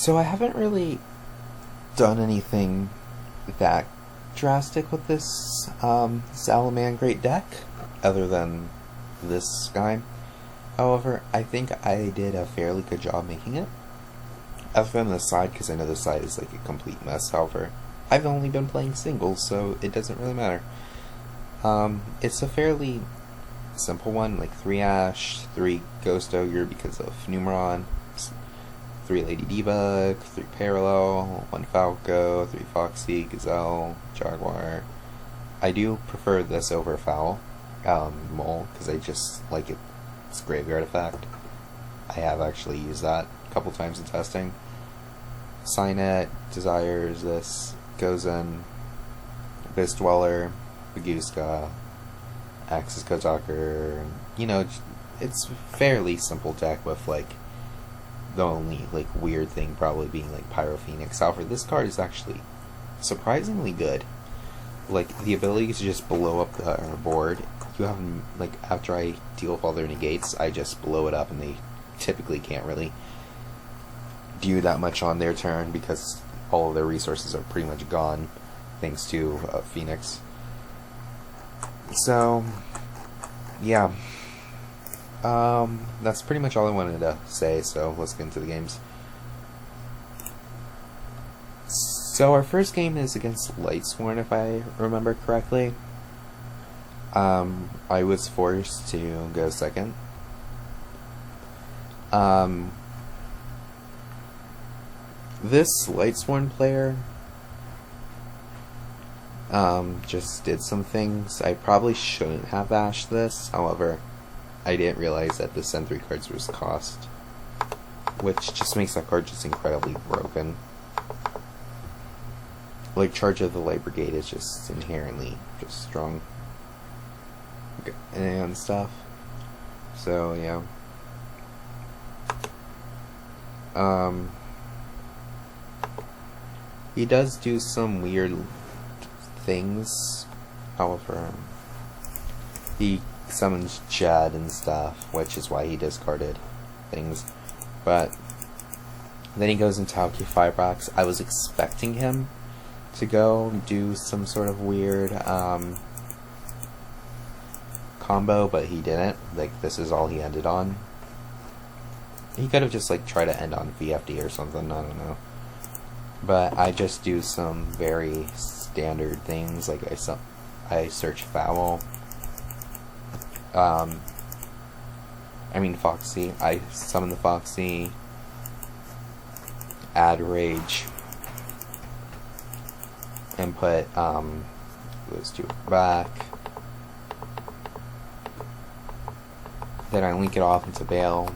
So I haven't really done anything that drastic with this Salaman Great deck, other than this guy. However, I think I did a fairly good job making it. Other than the side, because I know the side is like a complete mess. However, I've only been playing singles, so it doesn't really matter. It's a fairly simple one, like 3 Ash, 3 Ghost Ogre because of Numeron, 3 Lady Debug, 3 Parallel, 1 Falco, 3 Foxy, Gazelle, Jaguar. I do prefer this over Foul, Mole, because I just like it. It's a graveyard effect. I have actually used that a couple times in testing. Signet, Desires, this goes in Abyss Dweller, Baguska, Axis Kozaker. You know, it's a fairly simple deck with like the only like weird thing probably being like Pyro Phoenix. However, this card is actually surprisingly good. Like the ability to just blow up the board. You have them, like, after I deal with all their negates, I just blow it up, and they typically can't really do that much on their turn because all of their resources are pretty much gone thanks to Phoenix. So, yeah. That's pretty much all I wanted to say, so let's get into the games. So our first game is against Lightsworn, if I remember correctly. I was forced to go second. This Lightsworn player just did some things. I probably shouldn't have ashed this, however, I didn't realize that the send 3 cards was cost, which just makes that card just incredibly broken. Like, Charge of the Light Brigade is just inherently just strong and stuff. So yeah. He does do some weird things. However, he summons Jed and stuff, which is why he discarded things. But then he goes into Halki Fibrax. I was expecting him to go do some sort of weird combo, but he didn't. Like, this is all he ended on. He could have just like tried to end on VFD or something, I don't know. But I just do some very standard things, like I search Foul. Foxy. I summon the Foxy, add Rage, and put those two back. Then I link it off into Bale.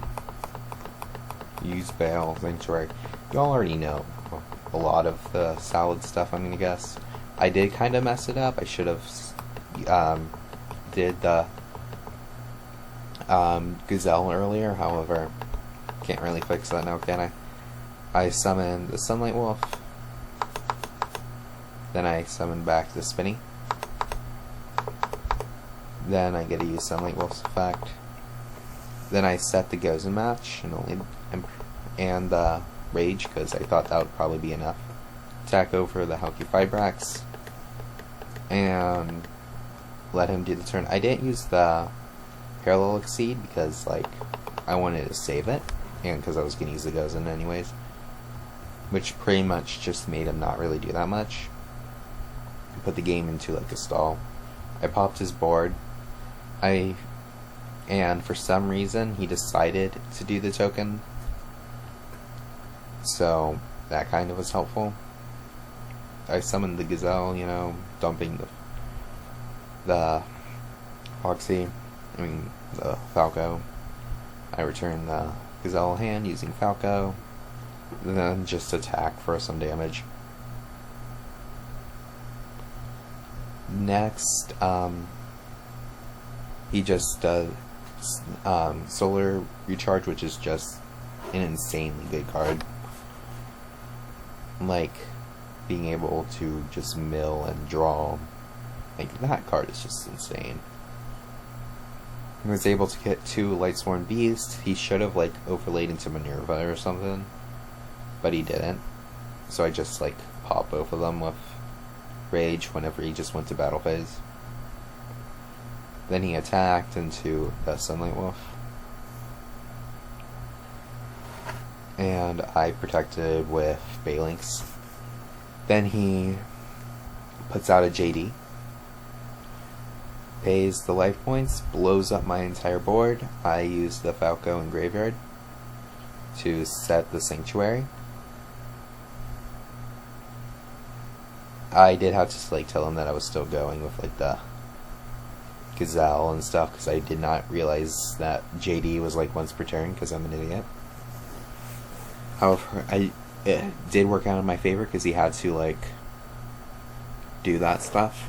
Use Bale, Sanctuary. Y'all already know a lot of the solid stuff, I'm gonna guess. I did kind of mess it up. I should have did the Gazelle earlier, however, can't really fix that now, can I? I summon the Sunlight Wolf. Then I summon back the Spinny. Then I get to use Sunlight Wolf's effect. Then I set the Gozen match and Rage, because I thought that would probably be enough. Attack over the Halki Fibrax and let him do the turn. I didn't use the Parallel Exceed because, like, I wanted to save it, and because I was going to use the Gozen anyways, which pretty much just made him not really do that much. Put the game into like a stall. I popped his board. And for some reason, he decided to do the token. So, that kind of was helpful. I summoned the Gazelle, you know, dumping the Foxy, the Falco. I return the Gazelle hand using Falco. Then just attack for some damage. Next, he just does Solar Recharge, which is just an insanely good card. Like, being able to just mill and draw, like, that card is just insane. He was able to get 2 Lightsworn Beasts. He should have, like, overlaid into Minerva or something. but he didn't. So I just like popped both of them with Rage whenever he just went to battle phase. Then he attacked into the Sunlight Wolf. And I protected with Phalanx. Then he puts out a JD. Pays the life points, blows up my entire board. I use the Falco and Graveyard to set the Sanctuary. I did have to like tell him that I was still going with like the Gazelle and stuff because I did not realize that JD was like once per turn because I'm an idiot. However, it did work out in my favor because he had to like do that stuff.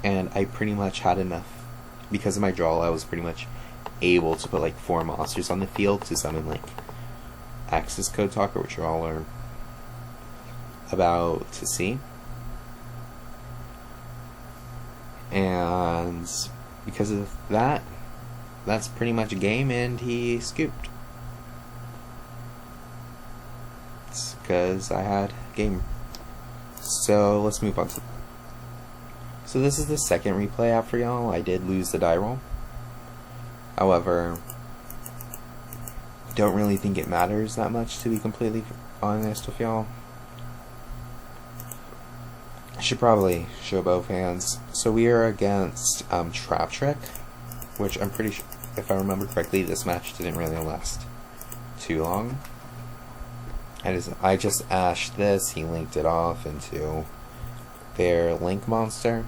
And I pretty much had enough because of my draw. I was pretty much able to put like 4 monsters on the field to summon like Axis Code Talker, which you all are about to see. And because of that, that's pretty much a game, and he scooped. It's because I had game. So let's move on to. So this is the second replay app for y'all. I did lose the die roll. However, don't really think it matters that much, to be completely honest with y'all. I should probably show both hands. So we are against Trap Trick, which I'm pretty sure, if I remember correctly, this match didn't really last too long. I just ashed this, he linked it off into their Link monster.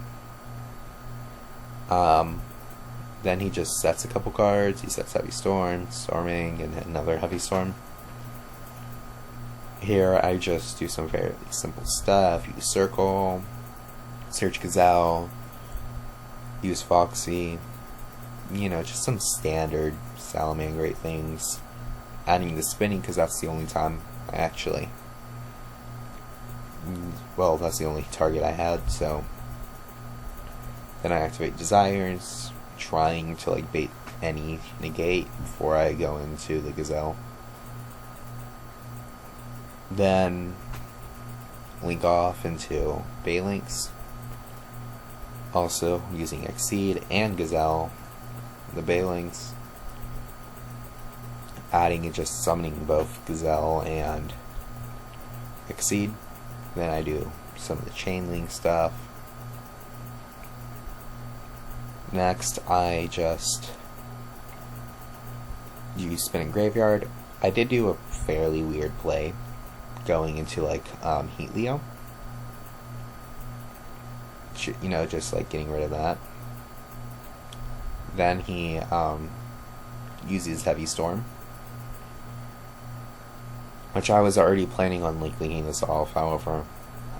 Then he just sets a couple cards. He sets Heavy Storm, Storming, and another Heavy Storm. Here I just do some fairly simple stuff. Use Circle, search Gazelle, use Foxy, you know, just some standard Salamangreat things. Adding the spinning because that's the only time I actually, well, that's the only target I had, so then I activate Desires, trying to like bait any negate before I go into the Gazelle. Then link off into Phalanx, also using Exceed and Gazelle, the Phalanx, adding and just summoning both Gazelle and Exceed. Then I do some of the chain link stuff. Next, I just use Spinning Graveyard. I did do a fairly weird play going into like Heat Leo. You know, just like getting rid of that. Then he uses Heavy Storm, which I was already planning on like linking this off. However,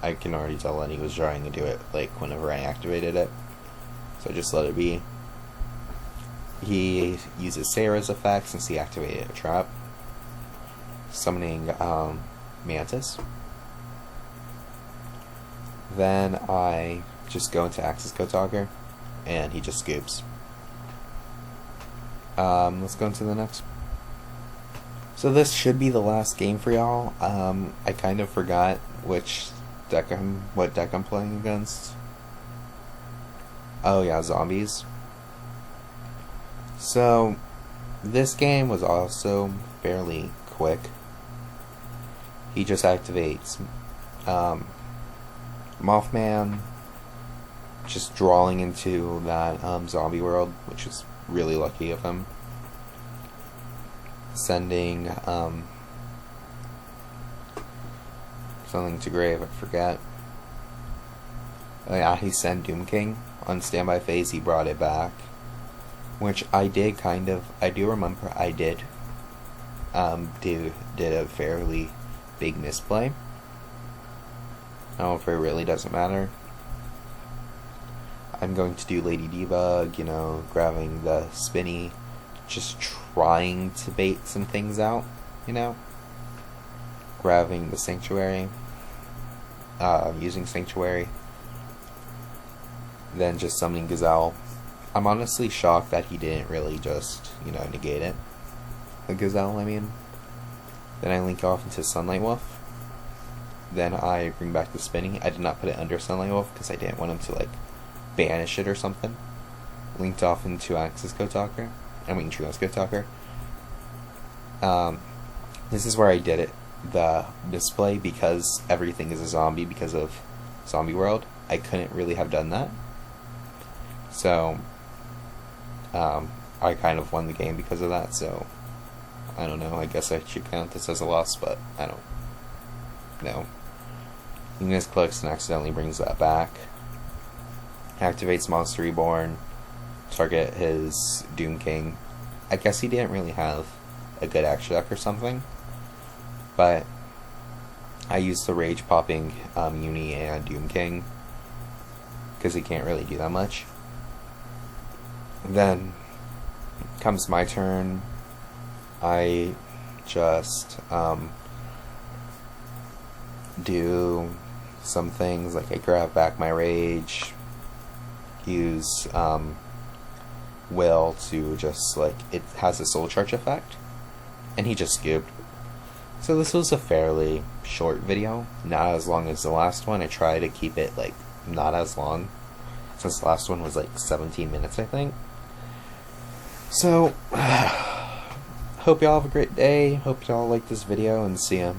I can already tell that he was trying to do it like whenever I activated it, so I just let it be. He uses Sarah's effect since he activated a trap, summoning Mantis. Then I just go into Axis Code Talker, and he just scoops. Let's go into the next. So this should be the last game for y'all. I kind of forgot what deck I'm playing against. Oh yeah, Zombies. So this game was also fairly quick. He just activates Mothman, just drawing into that zombie world, which is really lucky of him. Sending something to grave, I forget. Oh yeah, he sent Doom King on standby phase. He brought it back, which I did I do remember I did did a fairly big misplay. However, it really doesn't matter. I'm going to do Lady Debug, you know, grabbing the Spinny, just trying to bait some things out, you know. Grabbing the Sanctuary, using Sanctuary, then just summoning Gazelle. I'm honestly shocked that he didn't really just, you know, negate it. The Gazelle, I mean. Then I link off into Sunlight Wolf. Then I bring back the Spinny. I did not put it under Sunlight Wolf because I didn't want him to like banish it or something. Linked off into Axis Code Talker. Trios Code Talker. This is where I did it. The display, because everything is a zombie because of Zombie World, I couldn't really have done that. So, I kind of won the game because of that, so I don't know, I guess I should count this as a loss, but I don't know. Ignis clicks and accidentally brings that back. Activates Monster Reborn. Target his Doom King. I guess he didn't really have a good extra deck or something, but I used the Rage popping Uni and Doom King because he can't really do that much. Then comes my turn. I just do some things, like I grab back my Rage, use Will to just, like, it has a Soul Charge effect, and he just scooped. So this was a fairly short video, not as long as the last one. I try to keep it, like, not as long, since the last one was like 17 minutes, I think. So, hope y'all have a great day, hope y'all like this video, and see ya.